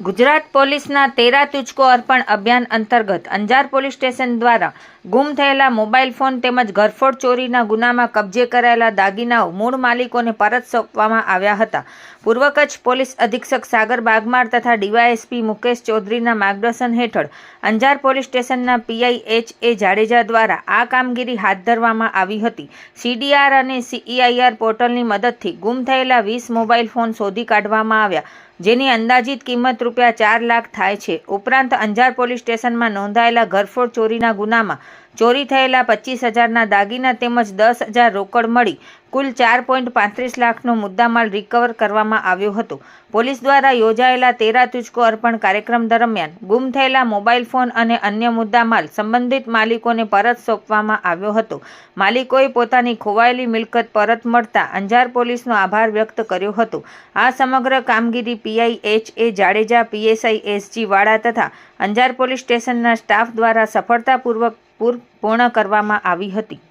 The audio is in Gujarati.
ગુજરાત પોલીસના તેરા તુજકો અર્પણ અભિયાન અંતર્ગત અંજાર પોલીસ સ્ટેશન દ્વારા ગુમ થયેલા મોબાઈલ ફોન તેમજ ઘરફોડ ચોરીના ગુનામાં કબજે કરાયેલા દાગીનાઓ મૂળ માલિકોને પરત સોંપવામાં આવ્યા હતા. પૂર્વ કચ્છ પોલીસ અધિક્ષક સાગર બાગમાર તથા ડીવાયએસપી મુકેશ ચૌધરીના માર્ગદર્શન હેઠળ અંજાર પોલીસ સ્ટેશનના પીઆઈ એચ.એ. જાડેજા દ્વારા આ કામગીરી હાથ ધરવામાં આવી હતી. CDR અને CEIR પોર્ટલની મદદથી ગુમ થયેલા 20 મોબાઈલ ફોન શોધી કાઢવામાં આવ્યા, જેની અંદાજિત કિંમત રૂપિયા 4 લાખ થાય છે. ઉપરાંત અંજાર પોલીસ સ્ટેશનમાં નોંધાયેલા ઘરફોડ ચોરીના ગુનામાં ચોરી થયેલા 25,000ના દાગીના તેમજ 10,000 રોકડ મળી કુલ 4.35 લાખનો મુદ્દામાલ રિકવર કરવામાં આવ્યો હતો. પોલીસ દ્વારા યોજાયેલા તેરા તુજકો અર્પણ કાર્યક્રમ દરમિયાન ગુમ થયેલા મોબાઈલ ફોન અને અન્ય મુદ્દામાલ સંબંધિત માલિકોને પરત સોંપવામાં આવ્યો હતો. માલિકોએ પોતાની ખોવાયેલી મિલકત પરત મળતા અંજાર પોલીસનો આભાર વ્યક્ત કર્યો હતો. આ સમગ્ર કામગીરી પીઆઈ એચ.એ. જાડેજા, PSI SG વાડા તથા અંજાર પોલીસ સ્ટેશનના સ્ટાફ દ્વારા સફળતાપૂર્વક પૂર્ણ કરવામાં આવી હતી.